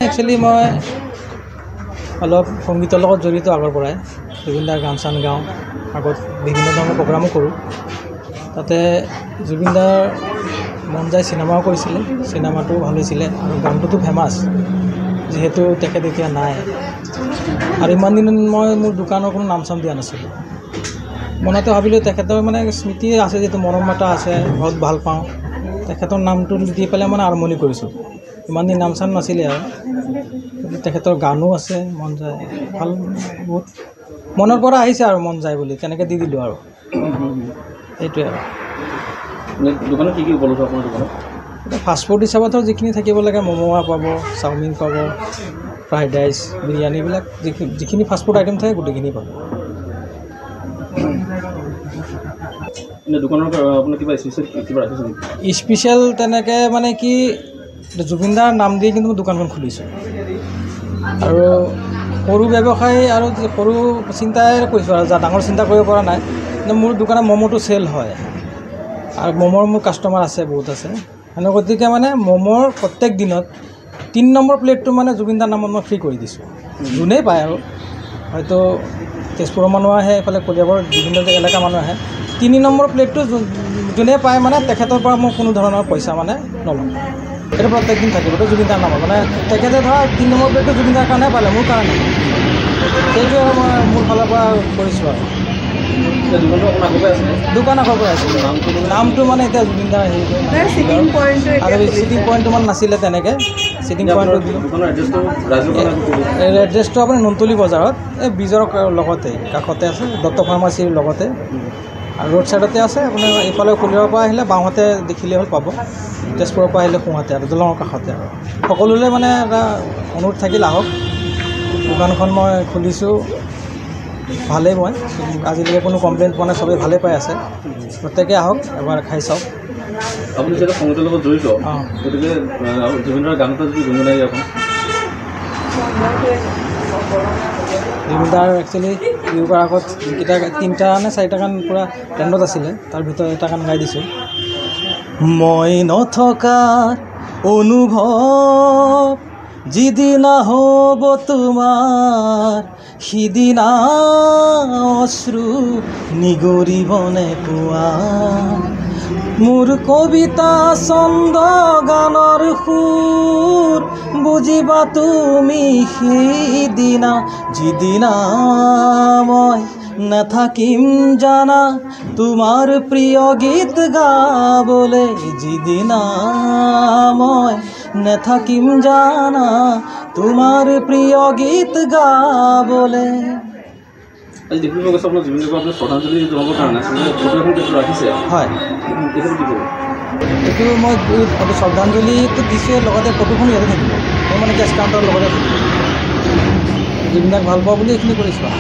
actually মই অলপ সংগীতৰ লগত জড়িত আগৰ পৰাই জুবিন দাৰ গান চান গাওঁ আগত বিভিন্ন ধৰণৰ প্ৰগ্ৰামো কৰোঁ তাতে জুবিন দাৰ মন যায় চিনেমাও কৰিছিলে চিনেমাটোও ভাল হৈছিলে আৰু গানটোতো ফেমাছ যিহেতু তেখেত এতিয়া নাই আৰু ইমান দিন মই মোৰ দোকানৰ কোনো নাম চাম দিয়া নাছিলোঁ মনতে ভাবিলোঁ তেখেতৰ মানে স্মৃতি আছে যিটো মৰম এটা আছে বহুত ভাল পাওঁ তেখেতৰ নামটো দি পেলাই মানে আৰম্ভণি কৰিছোঁ ইমান দিন নাম চাম নাছিলে আৰু তেখেতৰ গানো আছে মন যায় ভাল বহুত মনৰ পৰা আহিছে আৰু মন যায় বুলি তেনেকৈ দি দিলোঁ আৰু এইটোৱে আৰু দোকানত কি কি উপলব্ধ আপোনাৰ দোকানত ফাষ্টফুড হিচাপতো যিখিনি থাকিব লাগে ম'ম' পাব চাওমিন পাব ফ্ৰাইড ৰাইচ বিৰিয়ানী এইবিলাক যিখিনি ফাষ্টফুড আইটেম থাকে গোটেইখিনি পাব দোকানৰ আপোনাৰ কিবা স্পেচিয়েল কিবা ৰাখিছে স্পেচিয়েল তেনেকৈ মানে কি জুবিন দাৰ নাম দি কিন্তু মই দোকানখন খুলিছোঁ আৰু সৰু ব্যৱসায়ী আৰু সৰু চিন্তাই কৰিছোঁ আৰু ডাঙৰ চিন্তা কৰিব পৰা নাই কিন্তু মোৰ দোকানত ম'ম'টো চেল হয় আৰু ম'ম'ৰ মোৰ কাষ্টমাৰ আছে বহুত আছে মানে গতিকে মানে ম'ম'ৰ প্ৰত্যেক দিনত 3 নম্বৰ প্লেটটো মানে জুবিন দাৰ নামত মই ফ্ৰী কৰি দিছোঁ যোনেই পায় আৰু হয়তো তেজপুৰৰ মানুহ আহে এইফালে কলিয়াবৰ বিভিন্ন এলেকা মানুহ আহে 3 নম্বৰ প্লেটটো যোনে পায় মানে তেখেতৰ পৰা মই কোনো ধৰণৰ পইচা মানে নলওঁ এইটো প্ৰত্যেক দিন থাকিব এইটো জুবিন দাৰ নামত মানে তেখেতে ধৰা 3 নম্বৰ প্লেটটো জুবিন দাৰ কাৰণে পালে মোৰ কাৰণে সেইটোৱে মই মোৰ ফালৰ পৰা কৰিছোঁ আৰু দোকান আগৰ পৰা আছিল নামটো মানে এতিয়া জুবিন দাৰ হেৰি আৰু চিটিং পইণ্টটো মানে নাছিলে তেনেকৈ চিটিং পইণ্টটো দিলোঁ এড্ৰেছটো আপুনি নুনতলি বজাৰত এই ব্ৰিজৰ লগতে কাষতে আছে দত্ত ফাৰ্মাচীৰ লগতে আৰু ৰোড ছাইডতে আছে আপোনাৰ এইফালে কলিয়াৰৰ পৰা আহিলে বাওঁহাতে দেখিলেই হ'ল পাব তেজপুৰৰ পৰা আহিলে সোঁহাতে আৰু দলঙৰ কাষতে আৰু সকলোলৈ মানে এটা অনুৰোধ থাকিল আহক দোকানখন মই খুলিছোঁ ভালেই মই আজিলৈকে কোনো কমপ্লেইন পোৱা নাই চবেই ভালেই পাই আছে প্ৰত্যেকে আহক এবাৰ খাই চাওক আপুনি যেতিয়া সংগীতৰ লগত জড়িত গতিকে জুবিন দাৰ গান এটা যদি গুণগুণাই এখন জুবিন দাৰ একচুৱেলি বিহুৰ আগত যিকেইটা 3টা নে 4টা গান পূৰা ট্ৰেণ্ডত আছিলে তাৰ ভিতৰত এটা গান গাই দিছোঁ মই নথকাৰ অনুভৱ যিদিনা হ'ব তোমাৰ সিদিনা অশ্ৰু নিগৰিবনে পুৱা মোৰ কবিতা ছন্দ গানৰ সুৰ বুজিবা তুমি সেইদিনা যিদিনা মই নাথাকিম জানা তোমাৰ প্ৰিয় গীত গাবলৈ যিদিনা মই নাথাকিম জানা তোমাৰ প্ৰিয় গীত গাবলৈ আজি দেখি গৈছে আপোনাৰ জুবিন দাক আপোনাৰ শ্ৰদ্ধাঞ্জলি জনাবৰ কাৰণে ফটোখন ৰাখিছে হয় এইটো মই শ্ৰদ্ধাঞ্জলিটো দিছোঁ লগতে ফটোখন ইয়াতে থাকিব মই মানে কেছ কাউণ্টাৰৰ লগতে থাকিব জুবিন দাক ভাল পাওঁ বুলি এইখিনি কৰিছোঁ